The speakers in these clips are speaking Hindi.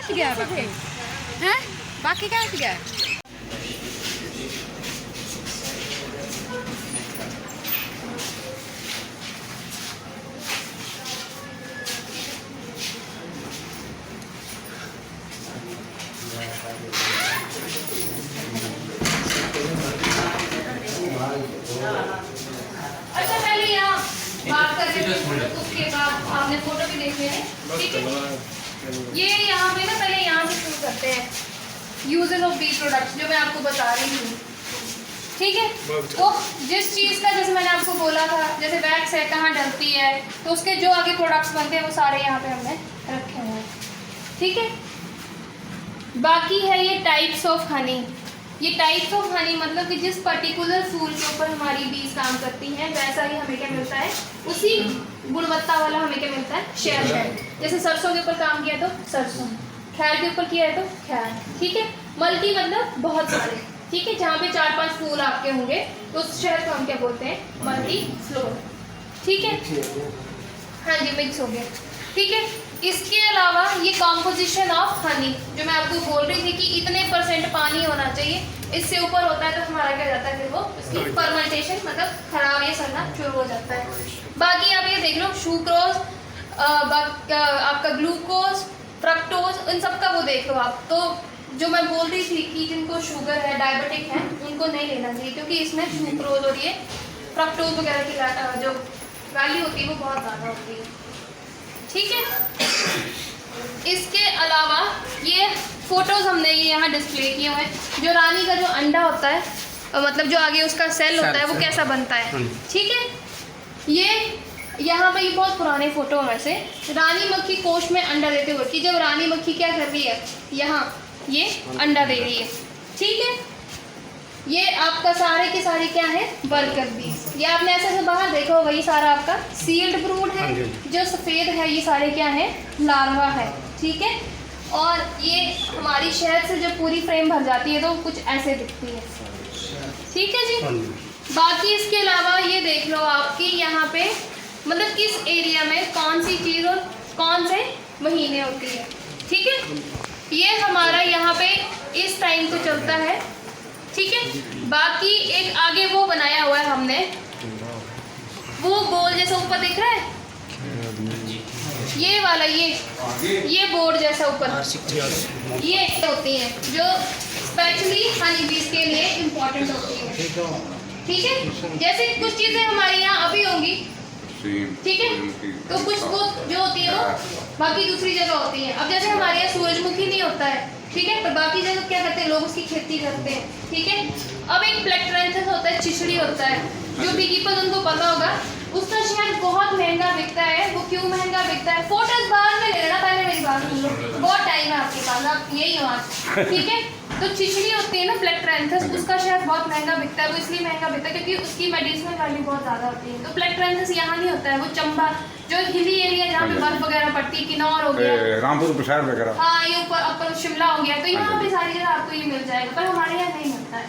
गया हैं बाकी क्या गया अच्छा पहले यहाँ बात कर रहे थे, उसके बाद आपने फोटो भी देख लेने, ठीक है। ये यहाँ पे ना पहले यहाँ से शुरू करते हैं यूजेस ऑफ बी प्रोडक्ट्स, जो मैं आपको बता रही हूँ, ठीक है। तो जिस चीज़ का जैसे मैंने आपको बोला था, जैसे वैक्स है कहाँ डलती है, तो उसके जो आगे प्रोडक्ट्स बनते हैं वो सारे यहाँ पे हमने रखे हुए हैं, ठीक है। बाकी है ये टाइप्स ऑफ हनी। ये टाइप्स ऑफ हनी मतलब कि जिस पर्टिकुलर फूल के ऊपर हमारी बीज काम करती हैं, वैसा ही हमें क्या मिलता है, उसी गुणवत्ता वाला हमें क्या मिलता है, शहद। जैसे सरसों के ऊपर काम किया तो सरसों, खैर के ऊपर किया है तो खैर, ठीक है। मल्टी मतलब बहुत सारे, ठीक है। जहाँ पे 4-5 फूल आपके होंगे तो उस शहद को हम क्या बोलते हैं, मल्टी फ्लोर, ठीक है। हाँ जी, मिक्स हो गया, ठीक है। इसके अलावा ये कॉम्पोजिशन ऑफ हनी, जो मैं आपको बोल रही थी कि इतने % पानी होना चाहिए, इससे ऊपर होता है तो हमारा क्या जाता है, फिर वो उसकी फर्मेंटेशन मतलब खराब या सड़ना शुरू हो जाता है। बाकी आप ये देख लो, सुक्रोज, आपका ग्लूकोज, फ्रक्टोज, इन सब का वो देख लो आप। तो जो मैं बोल रही थी कि जिनको शुगर है, डायबिटिक है, उनको नहीं लेना चाहिए, क्योंकि इसमें सुक्रोज और ये फ्रक्टोज वगैरह की जो वैल्यू होती है वो बहुत ज़्यादा होती है, ठीक है। इसके अलावा ये फोटोज हमने ये यहाँ डिस्प्ले किए हुए हैं। जो रानी का जो अंडा होता है, मतलब जो आगे उसका सेल होता है, वो कैसा बनता है, ठीक है। ये यहाँ पे ये बहुत पुराने फोटो में से रानी मक्खी कोश में अंडा देते हुए, कि जब रानी मक्खी क्या कर रही है, यहाँ ये अंडा दे रही है, ठीक है। ये आपका सारे के सारे क्या है, वर्कर बीज। ये आपने ऐसे से बाहर देखा होगा, ये सारा आपका सील्ड ब्रूड है। जो सफ़ेद है ये सारे क्या है, लार्वा है, ठीक है। और ये हमारी शहद से जब पूरी फ्रेम भर जाती है तो कुछ ऐसे दिखती है, ठीक है जी। बाकी इसके अलावा ये देख लो आपकी यहाँ पे मतलब किस एरिया में कौन सी चीज़ और कौन से महीने होती है, ठीक है। ये हमारा यहाँ पे इस टाइम को चलता है, ठीक है। बाकी एक आगे वो बनाया हुआ है हमने, वो गोल जैसा ऊपर दिख रहा है, ये वाला, ये बोर्ड जैसा ऊपर, ये होती हैं जो स्पेशली हनी बीज के लिए इम्पोर्टेंट होती है, ठीक है। जैसे कुछ चीज़ें हमारे यहाँ अभी होंगी, ठीक है, तो कुछ वो जो होती है वो बाकी दूसरी जगह होती है। अब जैसे हमारे यहाँ सूरजमुखी नहीं होता है, ठीक है, पर बाकी जगह क्या करते हैं, लोग उसकी खेती करते हैं, ठीक है। अब एक प्लेक्ट्रेंथस होता है, चिचड़ी होता है, जो बीकीपर्स उनको पता होगा, उसका शहद बहुत महंगा बिकता है। वो क्यों महंगा बिकता है, फोटोज बाद में ले लेना, पहले मेरी बात सुन लो, बहुत टाइम है आपके पास, आप यही हो आज, ठीक है। तो चिचड़ी होती है ना प्लेक्ट्रेंथस, उसका शहद बहुत महंगा बिकता है। वो इसलिए महंगा बिकता है क्योंकि उसकी मेडिसिनल वैल्यू बहुत ज़्यादा होती है। तो प्लेक्ट्रेंथस यहाँ नहीं होता है, वो चंबा जो हिली एरिया जहाँ पे बर्फ वगैरह पड़ती है, किन्नौर हो गया, रामपुर प्रसाद वगैरह, हाँ ये ऊपर अपर शिमला हो गया, तो यहाँ पे सारी जगह आपको ये मिल जाएगा, पर हमारे यहाँ नहीं मिलता है,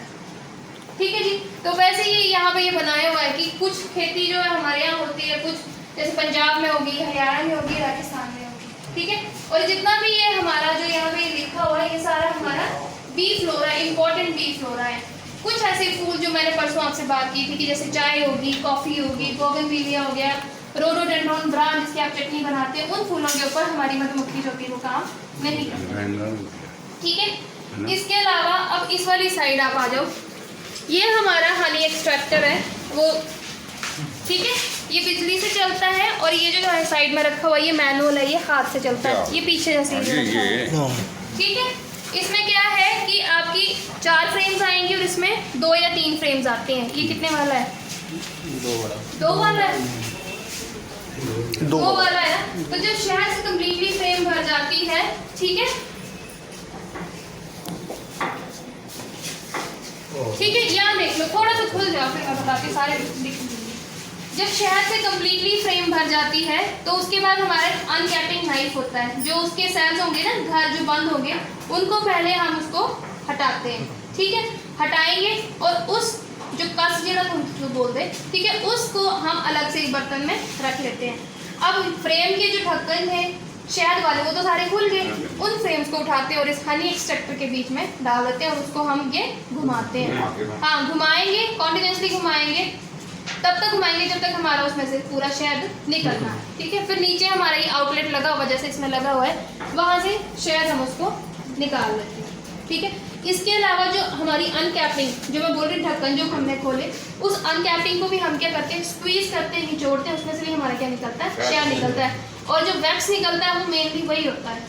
ठीक है जी। तो वैसे ही यहाँ पे ये बनाया हुआ है कि कुछ खेती जो है हमारे यहाँ होती है, कुछ जैसे पंजाब में होगी, हरियाणा में होगी, राजस्थान में होगी, ठीक है। और जितना भी ये हमारा जो यहाँ पे लिखा हुआ है, ये सारा हमारा bee flora, important bee flora है। कुछ ऐसे फूल जो मैंने परसों आपसे बात की थी कि जैसे चाय होगी, कॉफ़ी होगी, बोगनविलिया हो गया, रोडोडेंड्रॉन ब्रांड जिसकी आप चटनी बनाते हैं, उन फूलों के ऊपर हमारी मधुमक्खी जो होती है वो काम नहीं करती, ठीक है। इसके अलावा अब इस वाली साइड आप आ जाओ, ये हमारा हनी एक्सट्रैक्टर है वो, ठीक है। ये बिजली से चलता है, और ये जो है साइड में रखा हुआ ये मैनुअल है, ये हाथ से चलता है, ये पीछे जैसे ठीक है। इसमें क्या है कि आपकी 4 फ्रेम्स आएंगी और इसमें 2 या 3 फ्रेम्स आते हैं। ये कितने वाला है, 2 वाला है, 2 वाला है। तो जब शहद से कम्प्लीटली फ्रेम भर जाती है, ठीक है, ठीक है, यहाँ देख लो, थोड़ा सा खुल जाओ फिर मैं बताती सारे दिख। जब शहद से कम्प्लीटली फ्रेम भर जाती है तो उसके बाद हमारे अनकैपिंग नाइफ होता है, जो उसके सेल्स होंगे ना, घर जो बंद होंगे, उनको पहले हम उसको हटाते हैं, ठीक है। हटाएंगे और उस जो कस जिला जो बोलते हैं, ठीक है, उसको हम अलग से एक बर्तन में रख लेते हैं। अब फ्रेम के जो ढक्कन है शहद वाले वो तो सारे खुल गए, उन फ्रेम्स को उठाते हैं और इस हनी एक्सट्रैक्टर के बीच में डाल देते हैं और उसको हम ये घुमाते हैं। हाँ घुमाएंगे, कॉन्टिन्यूसली घुमाएंगे, तब तक घुमाएंगे जब तक हमारा उसमें से पूरा शहद निकलना है। ठीक है, फिर नीचे हमारा ये आउटलेट लगा हुआ जैसे इसमें लगा हुआ है, वहाँ से शहद हम उसको निकाल लेते हैं। ठीक है, इसके अलावा जो हमारी अनकैपिंग, जो मैं बोल रही ढक्कन जो हमने खोले, उस अनकैपिंग को भी हम क्या करते हैं, स्क्वीज करते हैं, निचोड़ते हैं, उसमें से भी हमारा क्या निकलता है, शहद निकलता है। और जो वैक्स निकलता है वो मेनली वही होता है।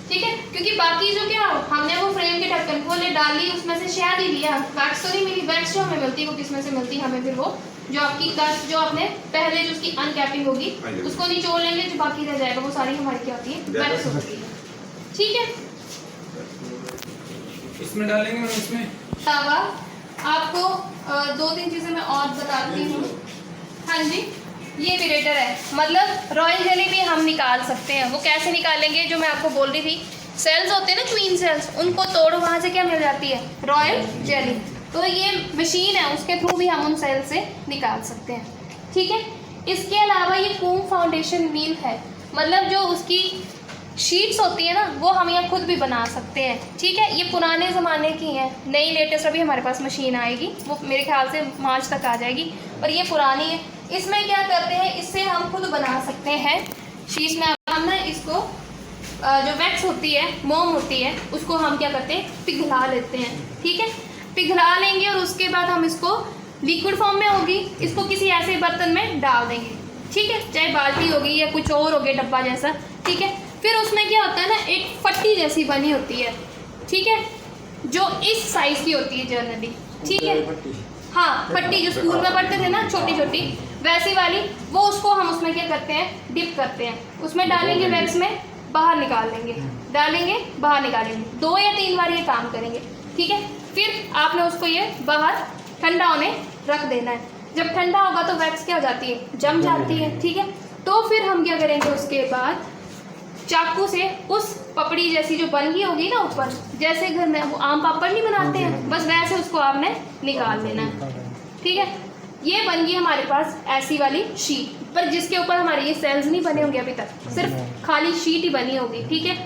ठीक है, क्योंकि बाकी जो क्या हमने वो फ्रेम के ढक्कन खोले, डाली, उसमें से शहद ही लिया, वैक्स तो नहीं मिली। वैक्स जो हमें मिलती है वो किसमें से मिलती है, हमें फिर वो जो आपकी दस जो आपने पहले जो उसकी अनकैपिंग होगी उसको निचोड़ लेंगे, जो बाकी रह जाएगा वो सारी हमारी क्या होती है, वैक्स होती है। ठीक है, इसमें डालेंगे और इसमें तवा आपको 2-3 चीजें मैं और बताती हूँ। हाँ जी, ये विरेटर है, मतलब रॉयल जेली भी हम निकाल सकते हैं। वो कैसे निकालेंगे, जो मैं आपको बोल रही थी, सेल्स होते हैं ना क्वीन सेल्स, उनको तोड़ो, वहाँ से क्या मिल जाती है, रॉयल जेली। तो ये मशीन है, उसके थ्रू भी हम उन सेल से निकाल सकते हैं। ठीक है, इसके अलावा ये कूम फाउंडेशन व्हील है, मतलब जो उसकी शीट्स होती है ना, वो हम यहाँ खुद भी बना सकते हैं। ठीक है, ये पुराने ज़माने की हैं, नई लेटेस्ट अभी हमारे पास मशीन आएगी, वो मेरे ख्याल से मार्च तक आ जाएगी, और ये पुरानी है। इसमें क्या करते हैं, इससे हम खुद बना सकते हैं शीट्स में। हम ना इसको जो वैक्स होती है, मोम होती है, उसको हम क्या करते हैं, पिघला लेते हैं। ठीक है, पिघला लेंगे और उसके बाद हम इसको लिक्विड फॉर्म में होगी, इसको किसी ऐसे बर्तन में डाल देंगे। ठीक है, चाहे बाल्टी होगी या कुछ और हो गया डब्बा जैसा। ठीक है, फिर उसमें क्या होता है ना, एक फट्टी जैसी बनी होती है। ठीक है, जो इस साइज़ की होती है जनरली। ठीक है, हाँ फट्टी जो स्कूल में पढ़ते थे ना, छोटी छोटी वैसी वाली, वो उसको हम उसमें क्या करते हैं, डिप करते हैं, उसमें डालेंगे वैक्स में, बाहर निकाल लेंगे, डालेंगे बाहर निकालेंगे, 2 या 3 बार ये काम करेंगे। ठीक है, फिर आपने उसको ये बाहर ठंडा होने रख देना है। जब ठंडा होगा तो वैक्स क्या हो जाती है, जम जाती है। ठीक है, तो फिर हम क्या करेंगे, उसके बाद चाकू से उस पपड़ी जैसी जो बन गई होगी ना ऊपर, जैसे घर में वो आम पापड़ नहीं बनाते हैं, बस वैसे उसको आपने निकाल लेना है। ठीक है, ये बन गई हमारे पास ऐसी वाली शीट, पर जिसके ऊपर हमारे ये सेल्स नहीं बने होंगे अभी तक, सिर्फ खाली शीट ही बनी होगी। ठीक है,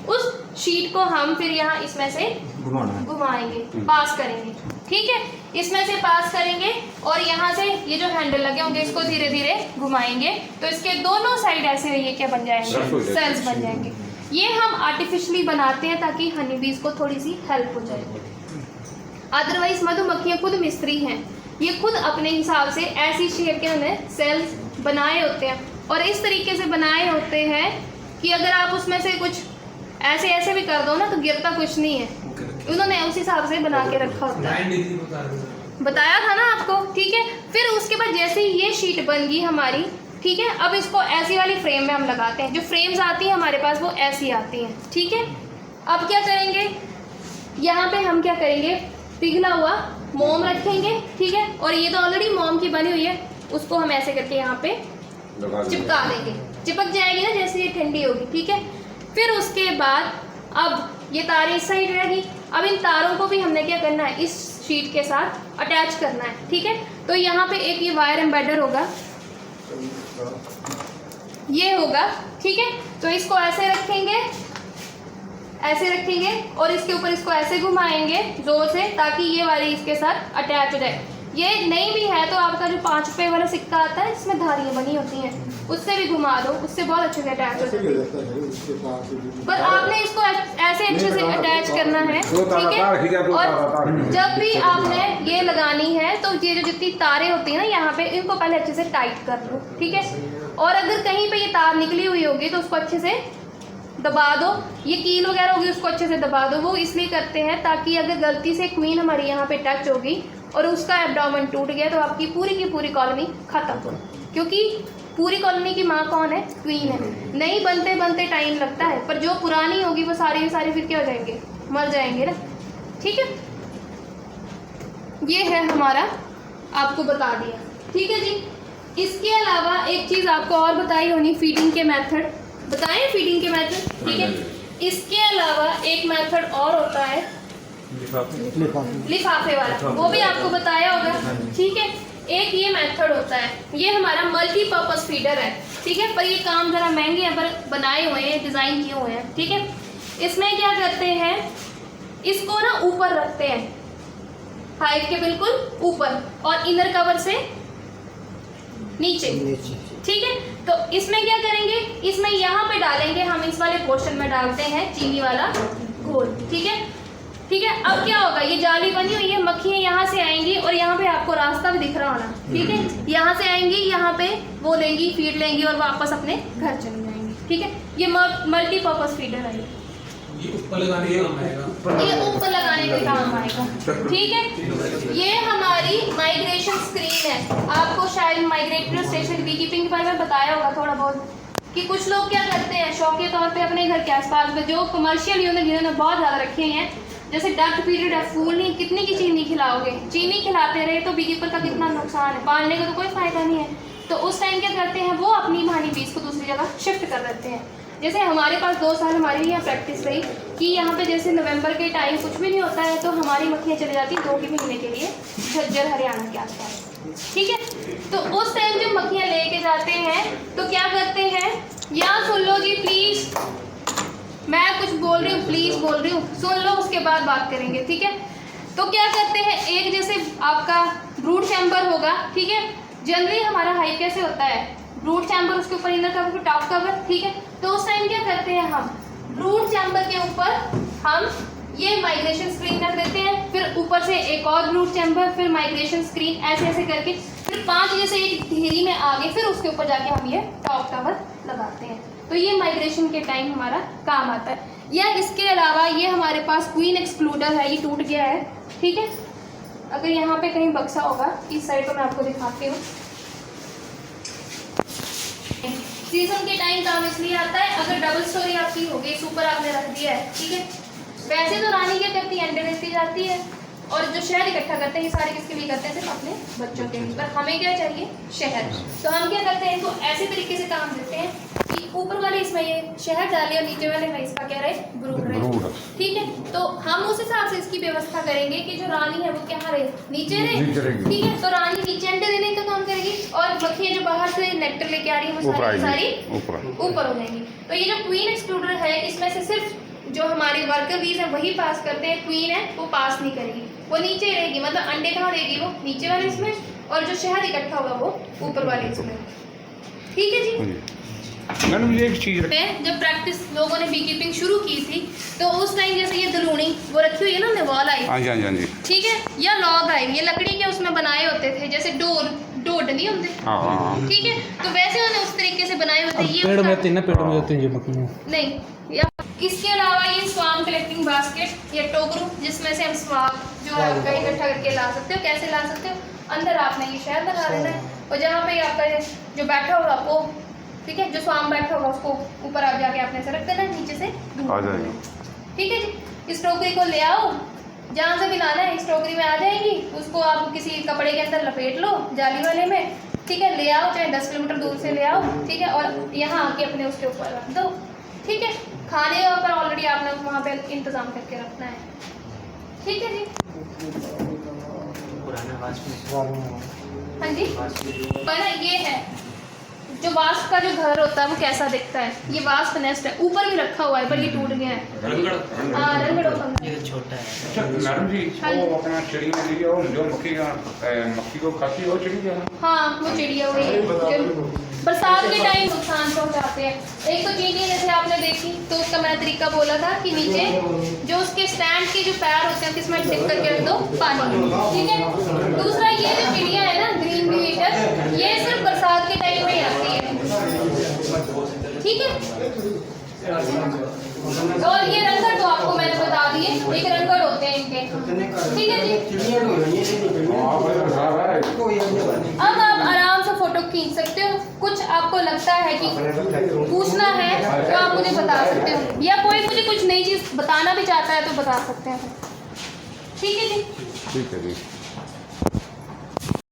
उस शीट को हम फिर यहाँ इसमें से घुमाएंगे, पास करेंगे। ठीक है, इसमें से पास करेंगे और यहाँ से ये जो हैंडल लगे होंगे इसको धीरे धीरे घुमाएंगे, तो इसके दोनों साइड ऐसे ये क्या बन जाएंगे, सेल्स बन जाएंगे। ये हम आर्टिफिशियली बनाते हैं ताकि हनी बीज को थोड़ी सी हेल्प हो जाए। अदरवाइज मधुमक्खियाँ खुद मिस्त्री हैं, ये खुद अपने हिसाब से ऐसी शेप के उन्हें सेल्स बनाए होते हैं, और इस तरीके से बनाए होते हैं कि अगर आप उसमें से कुछ ऐसे ऐसे भी कर दो ना तो गिरता कुछ नहीं है, उन्होंने उस हिसाब से बना के रखा होता है। बताया था ना आपको। ठीक है, फिर उसके बाद जैसे ही ये शीट बन गई हमारी, ठीक है, अब इसको ऐसी वाली फ्रेम में हम लगाते हैं। जो फ्रेम्स आती हैं हमारे पास वो ऐसी आती हैं। ठीक है, अब क्या करेंगे, यहाँ पे हम क्या करेंगे, पिघला हुआ मोम रखेंगे। ठीक है, और ये तो ऑलरेडी मोम की बनी हुई है, उसको हम ऐसे करके यहाँ पे चिपका देंगे, चिपक जाएगी ना जैसे ये ठंडी होगी। ठीक है, फिर उसके बाद अब ये तारें इस साइड रहेगी, अब इन तारों को भी हमने क्या करना है, इस शीट के साथ अटैच करना है। ठीक है, तो यहाँ पे एक ये वायर एम्बेडर होगा, ये होगा। ठीक है, तो इसको ऐसे रखेंगे, ऐसे रखेंगे और इसके ऊपर इसको ऐसे घुमाएंगे जोर से ताकि ये वाली इसके साथ अटैच हो जाए। ये नहीं भी है तो आपका जो 5 रुपये वाला सिक्का आता है इसमें धारियाँ बनी होती हैं, उससे भी घुमा दो, उससे बहुत अच्छे से अटैच हो जाती है। पर आपने इसको ऐसे अच्छे से अटैच करना है। ठीक है, और जब भी आपने ये लगानी है तो ये जो जितनी तारें होती हैं ना यहाँ पे, इनको पहले अच्छे से टाइट कर लो। ठीक है, और अगर कहीं पे ये तार निकली हुई होगी तो उसको अच्छे से दबा दो, ये कील वगैरह होगी उसको अच्छे से दबा दो। वो इसलिए करते हैं ताकि अगर गलती से क्वीन हमारी यहाँ पे टच होगी और उसका एब्डोमेन टूट गया तो आपकी पूरी की पूरी कॉलोनी खत्म, क्योंकि पूरी कॉलोनी की माँ कौन है, क्वीन है। नहीं बनते बनते टाइम लगता है, पर जो पुरानी होगी वो सारी फिर क्या हो जाएंगे, मर जाएंगे ना। ठीक है, ये है हमारा, आपको बता दिया। ठीक है जी, इसके अलावा एक चीज़ आपको और बताई होनी, फीडिंग के मेथड बताएं, फीडिंग के मेथड। ठीक है, इसके अलावा एक मेथड और होता है लिफाफे वाला, वो भी आपको बताया होगा। ठीक है, एक ये मेथड होता है, ये हमारा मल्टीपर्पज फीडर है, ठीक है, पर ये काम ज़रा महंगे हैं, पर बनाए हुए हैं, डिज़ाइन किए हुए हैं, ठीक है। इसमें क्या करते हैं, इसको ना ऊपर रखते हैं, हाइव के बिल्कुल ऊपर और इनर कवर से नीचे, ठीक है। तो इसमें क्या करेंगे, इसमें यहाँ पे डालेंगे हम, इस वाले पोर्शन में डालते हैं चीनी वाला घोल, ठीक है, ठीक है। अब क्या होगा, ये जाली बनी हुई है, मक्खियाँ यहाँ से आएंगी और यहाँ पे आपको रास्ता भी दिख रहा होना, ठीक है, यहाँ से आएंगी, यहाँ पे वो लेंगी, फीड लेंगी और वापस अपने घर चली जाएंगी, ठीक है। ये मल्टीपर्पज फीडर है, ये ऊपर लगाने के काम आएगा, ये ऊपर लगाने के काम आएगा, ठीक है। ये हमारी माइग्रेशन स्क्रीन है, आपको शायद माइग्रेटरी स्टेशन बी कीपिंग के बारे में बताया होगा थोड़ा बहुत, कि कुछ लोग क्या करते हैं शौकिया तौर पे अपने घर के आसपास में जो कमर्शियल यूनिट जिन्होंने बहुत ज़्यादा रखे हैं, जैसे डक पीरियड है, फूल नहीं, कितनी की चीनी खिलाओगे, चीनी खिलाते रहे तो बी कीपर का कितना नुकसान है, पालने का तो कोई फ़ायदा नहीं है। तो उस टाइम क्या करते हैं, वो अपनी मानी बीज को दूसरी जगह शिफ्ट कर देते हैं। जैसे हमारे पास 2 साल हमारी यहाँ प्रैक्टिस रही कि यहाँ पे जैसे नवंबर के टाइम कुछ भी नहीं होता है, तो हमारी मक्खियाँ चली जाती 2 महीने के लिए झज्जर हरियाणा के आसपास, ठीक है। तो उस टाइम जो मक्खियाँ लेके जाते हैं तो क्या करते हैं, यहाँ सुन लो जी प्लीज़, मैं कुछ बोल रही हूँ, प्लीज़ बोल रही हूँ, सुन लो, उसके बाद बात करेंगे, ठीक है। तो क्या करते हैं, एक जैसे आपका ब्रूड चैम्बर होगा, ठीक है, जनरली हमारा हाइव कैसे होता है, ब्रूड चैम्बर, उसके ऊपर इनर कवर, टॉप कवर, ठीक है। तो उस टाइम क्या करते हैं हम, ब्रूड चैम्बर के ऊपर हम ये माइग्रेशन स्क्रीन रख देते हैं, फिर ऊपर से एक और ब्रूड चैम्बर, फिर माइग्रेशन स्क्रीन, ऐसे ऐसे करके फिर 5 जैसे एक ढेरी में आगे, फिर उसके ऊपर जाके हम ये टॉप कवर लगाते हैं। तो ये माइग्रेशन के टाइम हमारा काम आता है। या इसके अलावा ये हमारे पास क्वीन एक्सक्लूडर है, ये टूट गया है, ठीक है। अगर यहाँ पे कहीं बक्सा होगा इस साइड तो मैं आपको दिखाती हूँ। सीजन के टाइम काम इसलिए आता है, अगर डबल स्टोरी आपकी हो गई, इस ऊपर आपने रख दिया है, ठीक है। वैसे तो रानी क्या करती है, अंडे देती जाती है, और जो शहद इकट्ठा करते हैं ये सारे किसके लिए करते हैं, सिर्फ अपने बच्चों के लिए। पर हमें क्या चाहिए, शहद। तो हम क्या करते हैं, इनको ऐसे तरीके से काम देते हैं कि ऊपर वाले इसमें ये शहद डाले और नीचे वाले में इसका क्या रहे, ब्रूड रहे, ठीक है। तो हम उस हिसाब से इसकी व्यवस्था करेंगे कि जो रानी है वो क्या रहे, नीचे रहे, ठीक है। तो रानी नीचे अंडे देने का काम करेगी और मक्खियाँ जो बाहर से नेक्टर लेके आ रही है वो सारी ऊपर हो जाएंगी। तो ये जो क्वीन एक्सक्लूडर है, इसमें से सिर्फ जो हमारे वर्कर बीज हैं वही पास करते हैं, क्वीन है वो पास नहीं करेगी, वो नीचे रहेगी, मतलब अंडे कहाँ देगी, वो नीचे वाले इसमें, और जो शहद इकट्ठा होगा वो ऊपर वाले इसमें, ठीक है जी। मैडम मुझे एक चीज़, जब प्रैक्टिस लोगों ने बी कीपिंग शुरू की थी तो उस टाइम जैसे ये दलूनी वो रखी हुई है ना, निवाल आई, हाँ जी हाँ जी हाँ जी, ठीक है, या लॉग आई, ये लकड़ी के उसमें बनाए होते थे, जैसे डोड नहीं होते, हाँ, ठीक है। तो वैसे उन्होंने उस तरीके से बनाए होते हैं, पेड़ में होते हैं ना, पेड़ में होते हैं ये मक्खियाँ नहीं। या इसके अलावा ये स्वाम कलेक्टिंग बास्केट या टोकरू, जिसमें से हम स्वाम जो है आपका इकट्ठा करके ला सकते हो। कैसे ला सकते हो, अंदर आपने ये शहद लगा देना है और जहाँ पे आपका जो बैठा होगा वो, ठीक है, जो स्वाम बैठा होगा उसको ऊपर आप जाके आपने से रख देना, नीचे से आ जाएगा, ठीक है जी। इस टोकरी को ले आओ, जहाँ से भी लाना है इस टोकरी में आ जाएगी, उसको आप किसी कपड़े के अंदर लपेट लो जाली वाले में, ठीक है, ले आओ, चाहे 10 किलोमीटर दूर से ले आओ, ठीक है, और यहाँ आके अपने उसके ऊपर रख दो, ठीक है। खाने का ऑलरेडी आपने वहाँ पे इंतजाम करके रखना है, ठीक है जी। हाँ जी, पर ना ये है जो वास्प का जो घर होता है वो कैसा दिखता है, ये वास्प नेस्ट है, ऊपर भी रखा हुआ है पर ये टूट गया है, हाँ रंगड़ छोटा है। अच्छा मैडम जी, वो अपना चिड़िया लीजिए, और जो मक्खी को खाती है वो चिड़िया, हाँ वो चिड़िया हुई है जो बरसात के टाइम नुकसान पहुंचाते हैं। एक तो चींटी जैसे आपने देखी तो उसका मैं तरीका बोला था कि नीचे जो उसके स्टैंड के जो पैर होते हैं इसमें डिप करके रख दो पानी, ठीक है। दूसरा ये जो चिड़िया है ना ग्रीन ब्लू ईटर, ये सिर्फ बरसात के टाइम में आती है, ठीक है। और ये रंगड़ तो आपको मैंने बता दिए, एक रंगड़ होते हैं इनके, ठीक है जी। अब आप आराम से फोटो खींच सकते हो। कुछ आपको लगता है कि पूछना है तो आप मुझे बता सकते हो, या कोई मुझे कुछ नई चीज़ बताना भी चाहता है तो बता सकते हैं, ठीक है जी। ठीक है जी।